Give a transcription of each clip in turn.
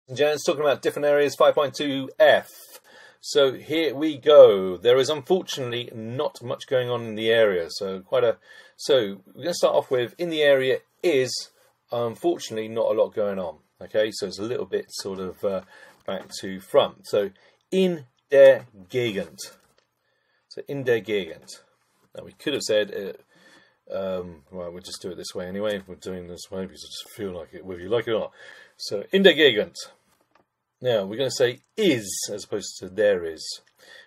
And Jan's talking about different areas, 5.2F. So here we go. There is unfortunately not much going on in the area. So we're going to start off with in the area is unfortunately not a lot going on. Okay, so it's a little bit sort of back to front. So in der Gegend. So in der Gegend. Now we could have said, well, we'll just do it this way anyway. We're doing this way because I just feel like it, whether you like it or not. So in der Gegend. Now we're going to say is as opposed to there is.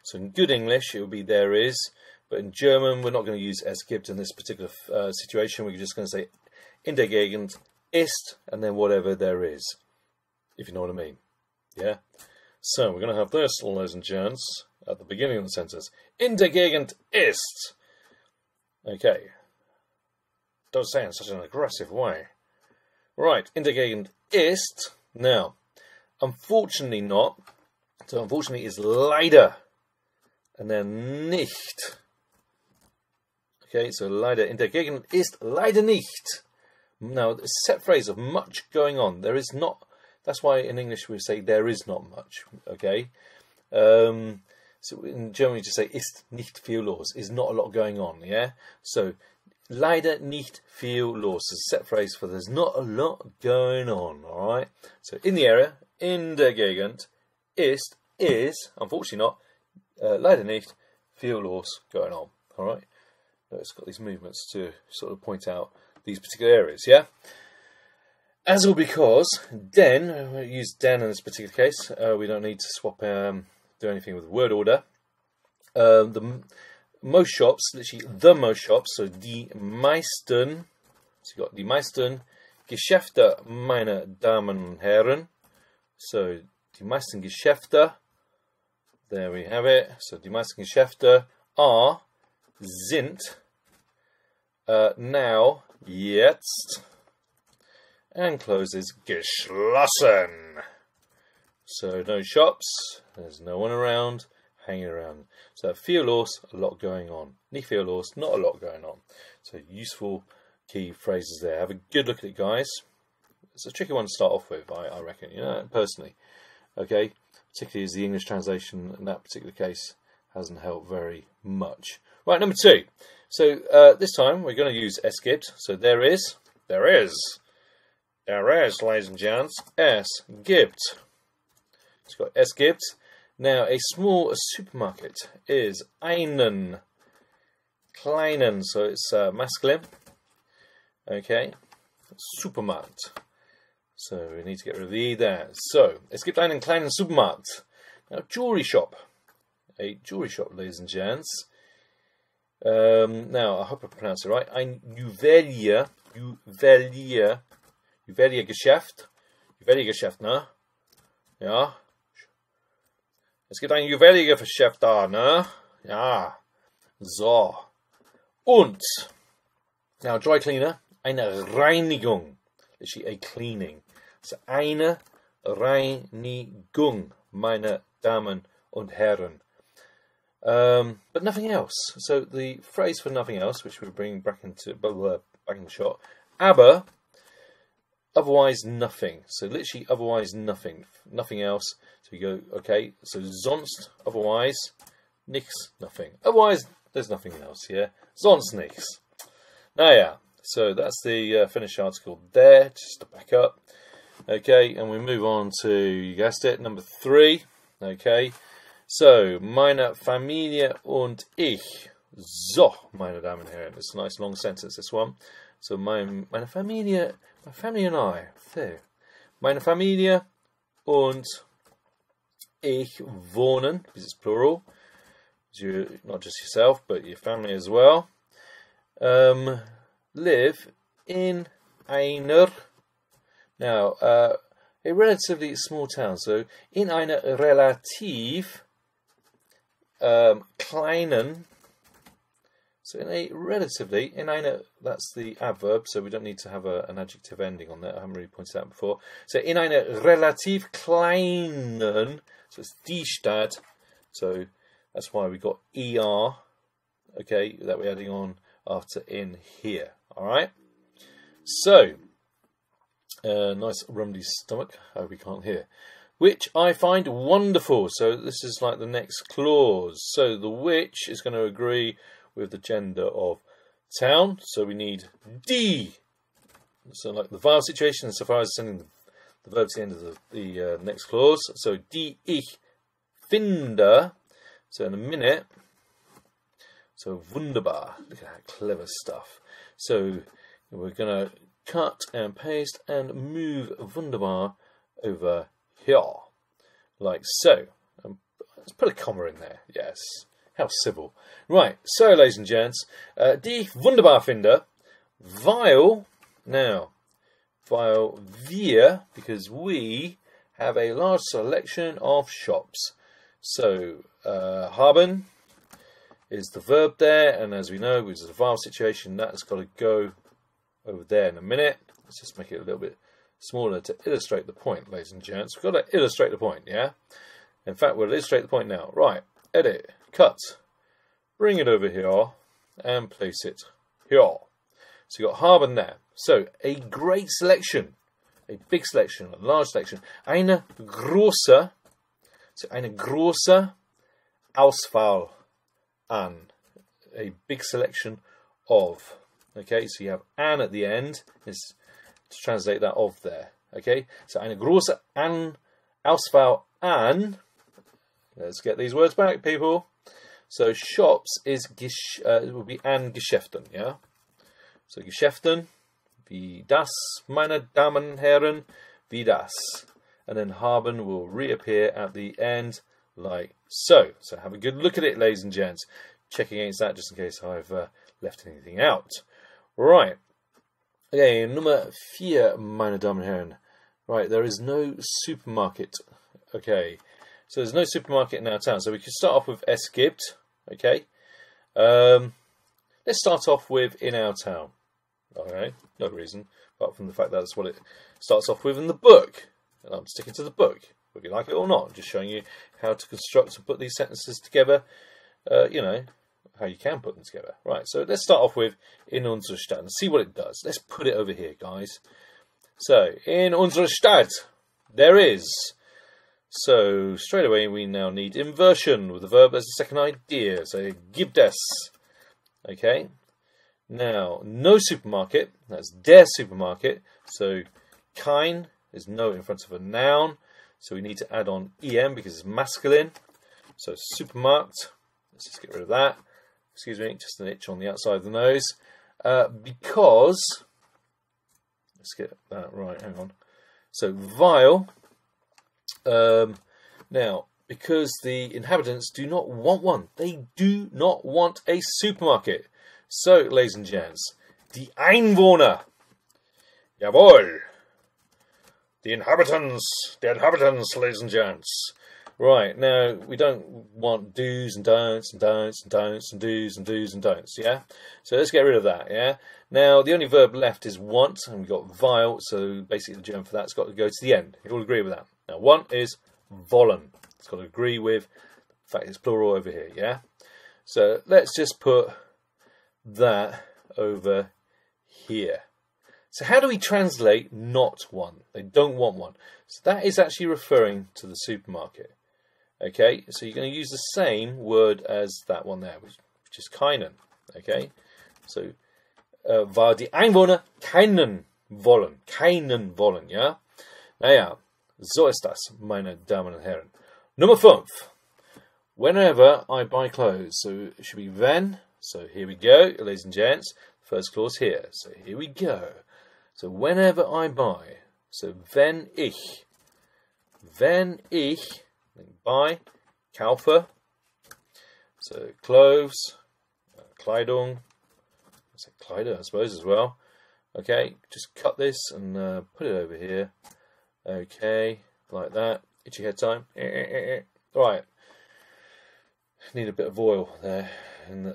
So in good English it would be there is, but in German we're not going to use es gibt in this particular situation. We're just going to say in der Gegend ist and then whatever there is, if you know what I mean. Yeah. So we're going to have this, ladies and gents, at the beginning of the sentence. In der Gegend ist. Okay. Don't say it in such an aggressive way. Right. In der Gegend ist. Now, unfortunately not. So unfortunately is leider. And then nicht. Okay, so leider. In der Gegend ist leider nicht. Now, a set phrase of much going on. There is not. That's why in English we say there is not much. Okay. So in German you just say ist nicht viel los. Is not a lot going on. Yeah. So leider nicht viel los is a set phrase for there's not a lot going on. All right. So in the area, in der Gegend, ist unfortunately not leider nicht viel los going on. All right. It's got these movements to sort of point out these particular areas. Yeah. As well, because den, we use den in this particular case, we don't need to swap, do anything with word order. The most shops, literally the most shops, so die meisten, so you got die meisten Geschäfte, meine Damen und Herren. So die meisten Geschäfte, there we have it. So die meisten Geschäfte are, sind, now, jetzt, and closes geschlossen. So no shops, there's no one around, hanging around. So viel los, a lot going on. Nicht viel los, not a lot going on. So useful key phrases there. Have a good look at it, guys. It's a tricky one to start off with, I reckon, you know, personally. Okay, particularly as the English translation in that particular case hasn't helped very much. Right, number 2. So this time we're going to use es gibt. So there is, ladies and gents, es gibt. It's got es gibt. Now, a supermarket is einen kleinen, so it's masculine. Okay, Supermarkt. So we need to get rid of the E there. So, es gibt einen kleinen Supermarkt. Now, jewelry shop. A jewelry shop, ladies and gents. Now, I hope I pronounced it right. Ein Juweliergeschäft, ne? Ja. Es gibt ein Juweliergeschäft da, ne? Ja. So. Und, now dry cleaner, eine Reinigung. Literally a cleaning. So, eine Reinigung, meine Damen und Herren. But nothing else. So the phrase for nothing else, which we'll bring back into back in the shot, aber, otherwise nothing. So literally otherwise nothing, nothing else. So we go, okay, so sonst, otherwise, nichts, nothing. Otherwise, there's nothing else, yeah? Sonst nichts. Now, yeah, so that's the finished article there, just to back up. Okay, and we move on to, you guessed it, number 3. Okay, so, meine Familie und ich. So, meine Damen und Herren, it's a nice long sentence, this one. So, meine Familie, my family and I. So, meine Familie und ich wohnen, because it's plural. You're not just yourself, but your family as well. Live in einer, now, a relatively small town. So, in einer relativ kleinen, so in a relatively, in einer, that's the adverb, so we don't need to have an adjective ending on that. I haven't really pointed out before. So in einer relativ kleinen, so it's die Stadt, so that's why we got er, okay, that we're adding on after in here. All right. So Nice rummy stomach. I hope we can't hear. Which I find wonderful. So this is like the next clause. So the which is going to agree with the gender of town. So we need die. So like the vowel situation, insofar as sending the verb to the end of the next clause. So die ich finde. So in a minute. So wunderbar. Look at that clever stuff. So we're going to cut and paste and move wunderbar over here, like so. Let's put a comma in there. Yes, how civil. Right, so ladies and gents, die wunderbar finde, weil, now, weil wir, because we have a large selection of shops. So, haben is the verb there, and as we know, which is a vowel situation, that's got to go over there in a minute. Let's just make it a little bit smaller to illustrate the point, ladies and gents. We've got to illustrate the point, yeah? In fact, we'll illustrate the point now. Right, edit, cut, bring it over here, and place it here. So you've got haben there. So, a great selection, a big selection, a large selection. Eine große, so eine große Auswahl an, a big selection of. Okay, so you have an at the end, is to translate that of there. Okay, so eine große Auswahl an. Let's get these words back, people. So shops is it will be an Geschäften, yeah. So Geschäften, wie das, meine Damen und Herren, wie das, and then haben will reappear at the end like so. So have a good look at it, ladies and gents. Check against that just in case I've left anything out. Right. Okay, number 4, meine Damen und Herren. Right, there is no supermarket. Okay, so there's no supermarket in our town. So we can start off with es gibt. Okay. Let's start off with in our town. Okay, no reason, apart from the fact that that's what it starts off with in the book. And I'm sticking to the book, whether you like it or not. I'm just showing you how to construct and put these sentences together, you know, how you can put them together. Right, so let's start off with in unsere Stadt and see what it does. Let's put it over here, guys. So, in unsere Stadt, there is. So, straight away we now need inversion with the verb as the second idea. So, gibt es. Okay. Now, no supermarket. That's der Supermarket. So, kein is no in front of a noun. So, we need to add on em because it's masculine. So, Supermarkt. Let's just get rid of that. Excuse me, just an itch on the outside of the nose. Because, let's get that right, hang on. So, weil, now, because the inhabitants do not want one. They do not want a supermarket. So, ladies and gents, die Einwohner, jawohl, the inhabitants, ladies and gents. Right, now, we don't want do's and don'ts and don'ts and don'ts and do's and do's and don'ts, yeah? So let's get rid of that, yeah? Now, the only verb left is want, and we've got weil, so basically the germ for that's got to go to the end. You all agree with that? Now, want is wollen. It's got to agree with the fact it's plural over here, yeah? So let's just put that over here. So how do we translate not one? They don't want one. So that is actually referring to the supermarket. Okay, so you're going to use the same word as that one there, which is keinen. Okay, so weil die Einwohner keinen wollen, ja? Naja, so ist das, meine Damen und Herren. Nummer 5. Whenever I buy clothes. So it should be wenn. So here we go, ladies and gents. First clause here. So here we go. So whenever I buy. So wenn ich. Buy, kaufe, so clothes, Kleidung, I say Kleider, I suppose, as well. Okay, just cut this and put it over here. Okay, like that. Itchy head time. Right, need a bit of oil there.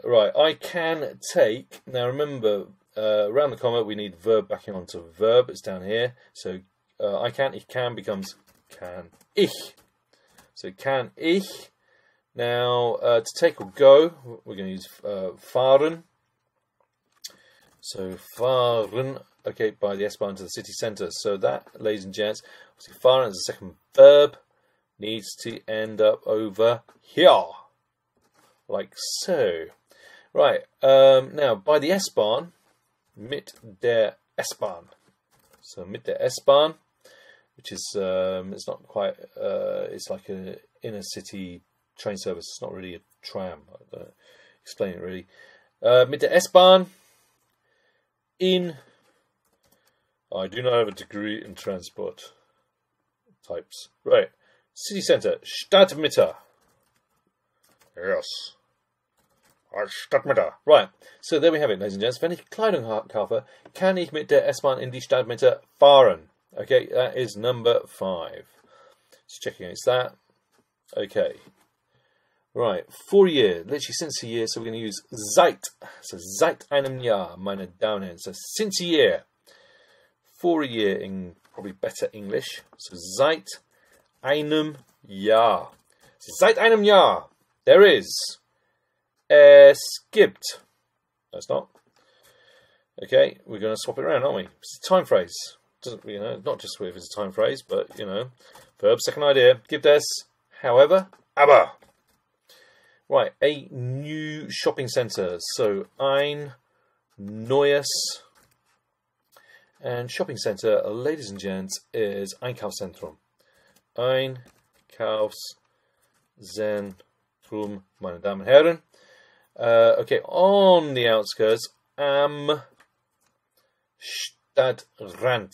Right, I can take, now remember, around the comma we need verb backing onto verb, it's down here. So I can becomes kann ich. So kann ich. Now to take or go, we're going to use fahren. So fahren okay, by the S-Bahn to the city centre. So that, ladies and gents, obviously fahren as a second verb, needs to end up over here, like so. Right, now by the S-Bahn, mit der S-Bahn. So mit der S-Bahn, which is, it's not quite, it's like an inner city train service. It's not really a tram. I don't explain it really. Mit der S-Bahn in, I do not have a degree in transport types. Right, city centre, Stadtmitte. Yes. Stadtmitte. Right, so there we have it, ladies and gents. Wenn ich Kleidung kaufe, kann ich mit der S-Bahn in die Stadtmitte fahren. Okay, that is number 5. Just checking against that. Okay. Right, for a year, literally since a year, so we're going to use seit. So seit einem Jahr, meine Damen und Herren. So since a year. For a year in probably better English. So seit einem Jahr. So seit einem Jahr. There is. Es gibt. No, it's not. Okay, we're going to swap it around, aren't we? It's a time phrase. Doesn't, you know, not just if it's a time phrase, but, you know, verb, second idea. Gibt es, however, aber. Right, a new shopping centre. So, ein neues. And shopping centre, ladies and gents, is Einkaufszentrum. Einkaufszentrum, meine Damen und Herren. Okay, on the outskirts, am Stadtrand.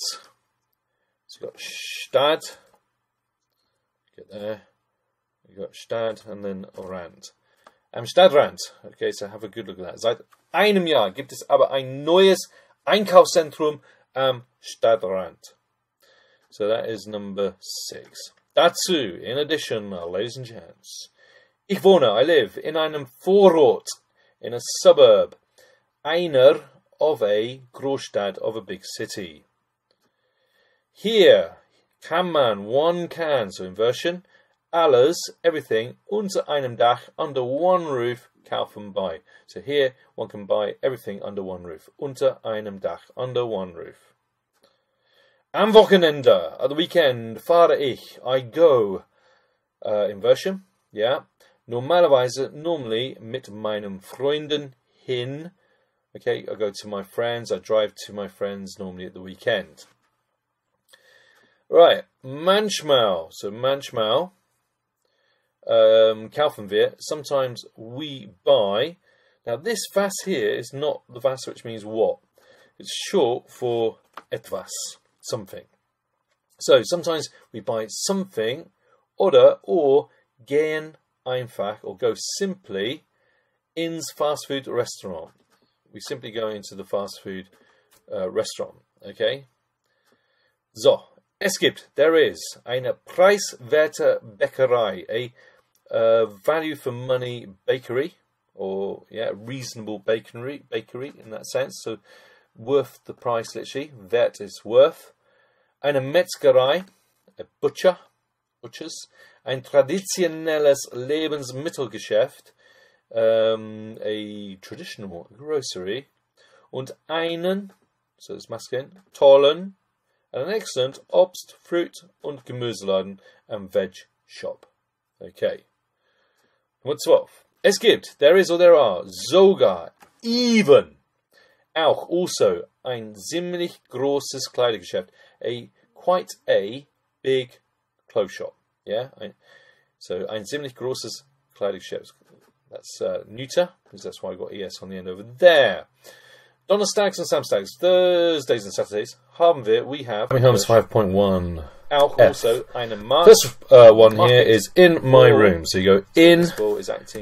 So you've got Stadt, get there, you've got Stadt and then Rand. Am Stadtrand, okay, so have a good look at that. Seit einem Jahr gibt es aber ein neues Einkaufszentrum am Stadtrand. So that is number 6. Dazu, in addition, ladies and gents, ich wohne, I live, in einem Vorort, in a suburb, einer of a Großstadt, of a big city. Here, kann man, one can, so inversion, alles, everything, unter einem Dach, under one roof, kaufen, buy. So here, one can buy everything under one roof, unter einem Dach, under one roof. Am Wochenende, at the weekend, fahre ich, I go, inversion, yeah. Normalerweise, normally, mit meinen Freunden hin. Okay, I go to my friends, I drive to my friends normally at the weekend. Right, manchmal. So manchmal, kaufen wir. Sometimes we buy. Now this was here is not the was which means what. It's short for etwas, something. So sometimes we buy something, oder, or gehen einfach, or go simply ins fast food restaurant. We simply go into the fast food restaurant. Okay. So, es gibt, there is, eine preiswerte Bäckerei, a value for money bakery, or yeah, reasonable bakery in that sense. So, worth the price literally. Wert is worth. Eine Metzgerei, a butchers. Ein traditionelles Lebensmittelgeschäft, a traditional grocery, und einen, so it's masculine, tollen, and an excellent Obst, Fruit und Gemüseladen and veg shop. Okay. Nummer 12. Es gibt, there is or there are, sogar, even, auch, also, ein ziemlich großes Kleidergeschäft, quite a big clothes shop. Yeah, so ein ziemlich großes Kleidungsgeschäft. That's neuter, because that's why I got ES on the end over there. Donnerstags and Samstags, Thursdays and Saturdays, we have. Coming home is 5.1. Auch also eine Markt. First one here is in my room. So you go in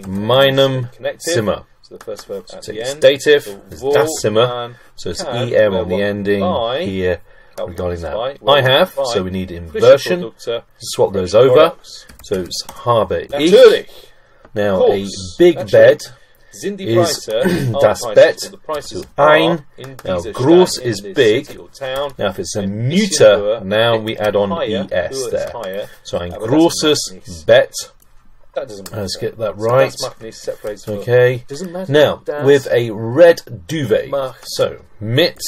meinem Zimmer. So the first verb at the end. Dative is das Zimmer. So it's EM on the ending here. Regarding that, I have, so we need inversion to swap those over. So it's habe ich. Now a big bed is das Bett. So ein. Now groß is big. Now if it's a neuter, now we add on es there. So ein großes Bett. Let's get that right. Okay. Now with a red duvet. So mit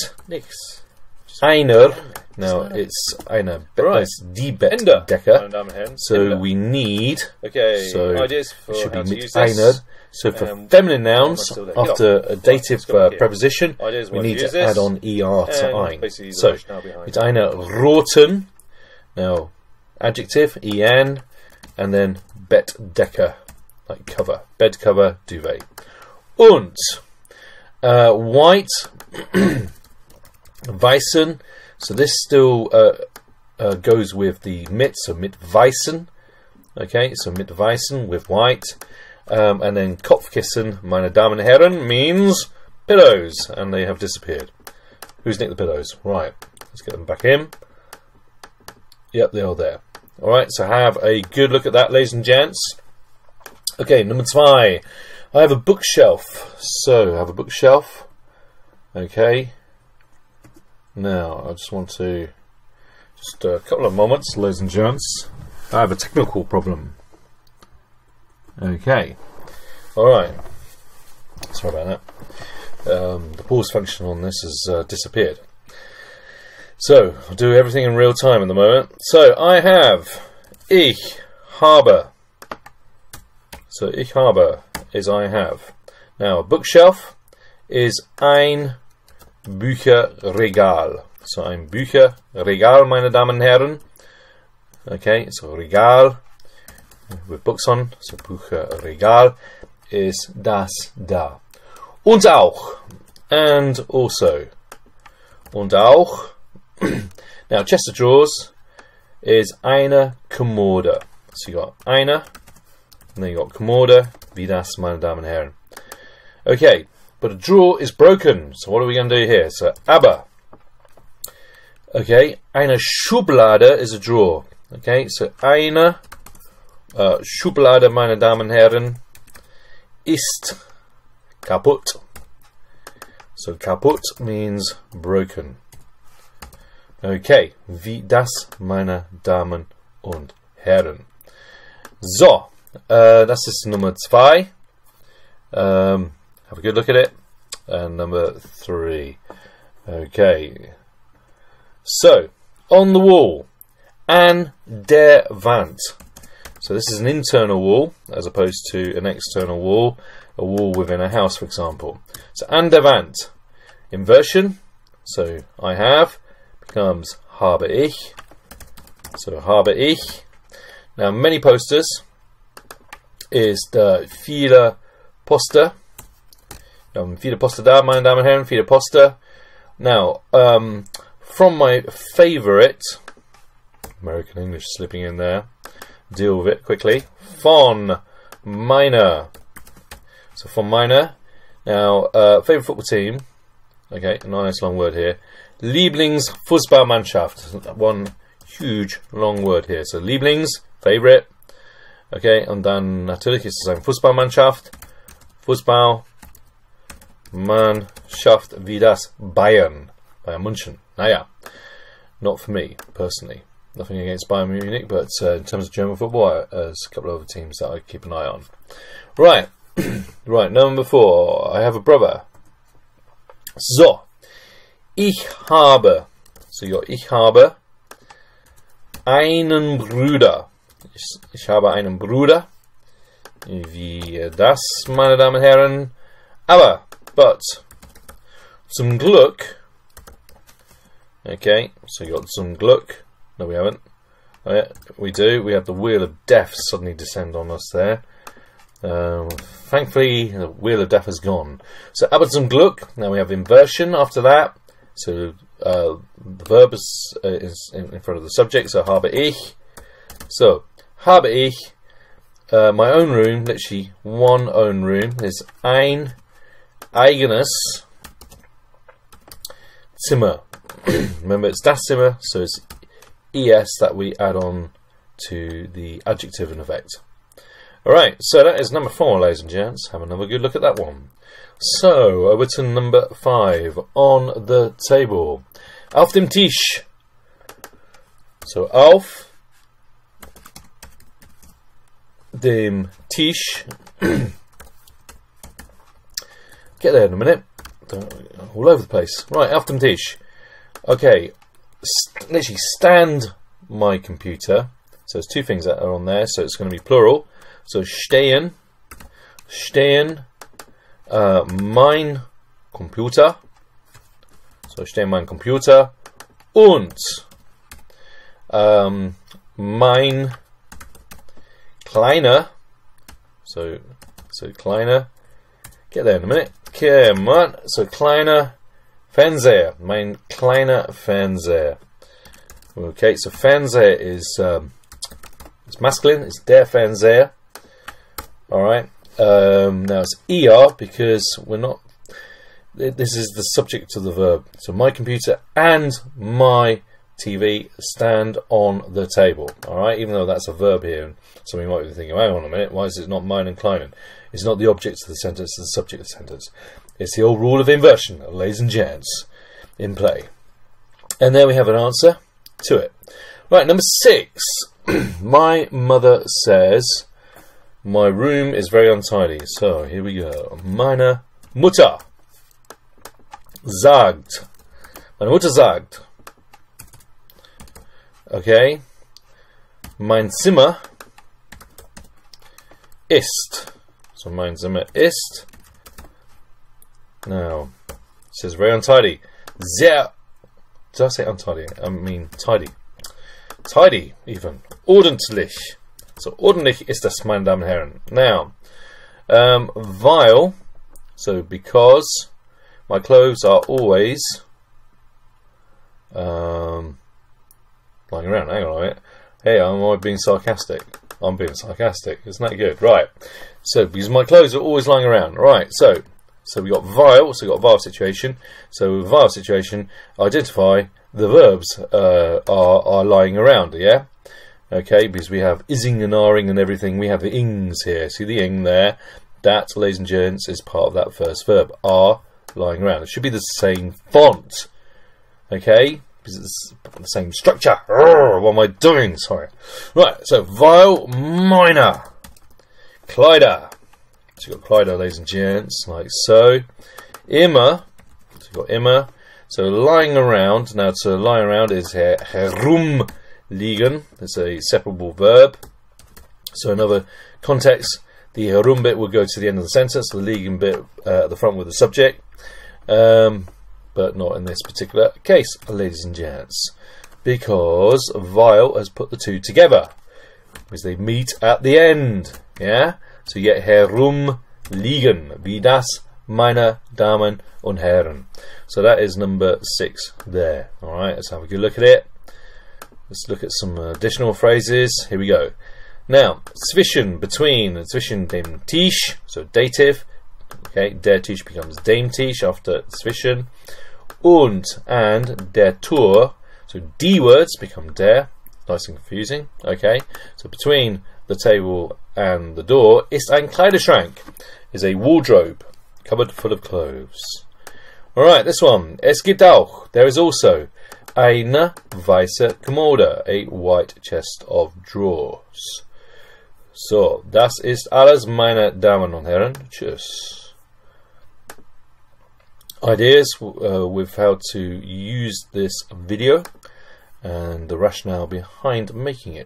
einer. Now it's einer. Right. It's die Bettdecke. So we need. Okay. So ideas for it should how be to mit use einer. this. So for feminine nouns, still there? after a dative preposition, Ideas we what need to use to this. add on er to And ein. basically the So rationale behind it's einer roten. Now adjective en, and then Bettdecke, like cover, bed cover, duvet. Und white, weißen. So this still goes with the mit, so mit weißen. Okay, so mit weißen with white. And then Kopfkissen, meine Damen und Herren, means pillows, and they have disappeared. Who's nicked the pillows? Right, let's get them back in. Yep, they're all there. Alright, so have a good look at that, ladies and gents. Okay, number 2. I have a bookshelf. So, I have a bookshelf. Okay. Now, I just want to... Just a couple of moments, ladies and gents. I have a technical problem. Okay. Alright. Sorry about that. The pause function on this has disappeared. So, I'll do everything in real time at the moment. So, I have Ich habe. So, ich habe is I have. Now, a bookshelf is ein Bücherregal. So, ein Bücherregal, meine Damen und Herren. Okay, so Regal with books on. So, Bücherregal is das da. Und auch. And also. Und auch. Now, chest of drawers is eine Kommode. So you got eine, and then you got Kommode, wie das, meine Damen und Herren. Okay, but a drawer is broken. So what are we going to do here? So, aber. Okay, eine Schublade is a drawer. Okay, so eine Schublade, meine Damen und Herren, ist kaputt. So kaputt means broken. Okay, wie das, meine Damen und Herren. So, das ist Nummer 2. Have a good look at it. And number 3. Okay. So, on the wall. An der Wand. So this is an internal wall as opposed to an external wall. A wall within a house, for example. So, an der Wand. Inversion. So, I have. Becomes habe ich. So habe ich. Now many posters is the viele Poster. Viele Poster da, meine Damen und Herren, viele Poster. Now, from my favourite, American English slipping in there, deal with it quickly. Von meiner. So von meiner. Now, favourite football team. Okay, a nice long word here. Lieblingsfußballmannschaft. One huge long word here. So Lieblings, favorite. Okay, und dann natürlich ist es ein Fußballmannschaft. Fußballmannschaft wie das Bayern. Bayern München. Naja, not for me personally. Nothing against Bayern Munich, but in terms of German football, there's a couple of other teams that I keep an eye on. Right, right. Number 4. I have a brother. So. Ich habe, so ja, ich habe einen Bruder. Ich habe einen Bruder. Wie das, meine Damen und Herren. Aber, but, zum Glück. Okay, so you got zum Glück. No, we haven't. Oh, yeah, we do. We have the wheel of death suddenly descend on us there. Thankfully, the wheel of death is gone. So, aber zum Glück. Now we have inversion after that. So the verb is in front of the subject, so habe ich. So, habe ich my own room, literally one own room. There's ein eigenes Zimmer. Remember, it's das Zimmer, so it's es that we add on to the adjective in effect. Alright, so that is number 4, ladies and gents. Have another good look at that one. So, over to number 5 on the table. Auf dem Tisch. So, auf dem Tisch. Get there in a minute. All over the place. Right, auf dem Tisch. Okay, literally stand my computer. So there's two things that are on there, so it's going to be plural. So stehen, mein Computer. So stehen mein Computer und mein kleiner, so kleiner, get there in a minute, come on, so kleiner Fernseher, mein kleiner Fernseher. Okay, so Fernseher is it's masculine, it's der Fernseher. Alright, now it's ER because we're not, this is the subject of the verb. So my computer and my TV stand on the table. Alright, even though that's a verb here, and somebody might be thinking, hang on a minute, why is it not mine and kleinen? It's not the object of the sentence, it's the subject of the sentence. It's the old rule of inversion, ladies and gents, in play. And there we have an answer to it. Right, number 6. My mother says my room is very untidy. So here we go. Meine Mutter sagt. Meine Mutter sagt. Okay. Mein Zimmer ist. So mein Zimmer ist. Now, it says very untidy. Sehr. Did I say untidy? I mean tidy. Tidy, even. Ordentlich. So ordentlich ist das, meine Damen und Herren. Now, weil, so because my clothes are always lying around. Hang on a minute. Hey, am I being sarcastic? I'm being sarcastic. Isn't that good? Right. So because my clothes are always lying around. Right. So we got weil. So we got verb situation. So verb situation. Identify the verbs are lying around. Yeah. Okay. Because we have ising and aring and everything. We have the ings here. See the ing there. That, ladies and gents, is part of that first verb. Are lying around. It should be the same font. Okay. Because it's the same structure. What am I doing? Sorry. Right, so weil meine Kleider. So you've got Kleider, ladies and gents, like so. Immer. So you've got immer. So lying around. Now to lie around is herumliegen. It's a separable verb. So another context. The herum bit will go to the end of the sentence. The liegen bit at the front with the subject. But not in this particular case, ladies and gents, because weil has put the two together, because they meet at the end. Yeah, so you get herumliegen, wie das, meine Damen und Herren. So that is number 6 there. All right, let's have a good look at it. Let's look at some additional phrases. Here we go. Now, zwischen, between, zwischen dem Tisch, so dative. Okay, der Tisch becomes dem Tisch after zwischen. Und and der Tür, so die words become der. Nice and confusing. Okay, so between the table and the door ist ein Kleiderschrank, is a wardrobe, cupboard full of clothes. Alright, this one. Es gibt auch, there is also, eine weiße Kommode, a white chest of drawers. So, das ist alles, meine Damen und Herren. Tschüss. Ideas with how to use this video and the rationale behind making it.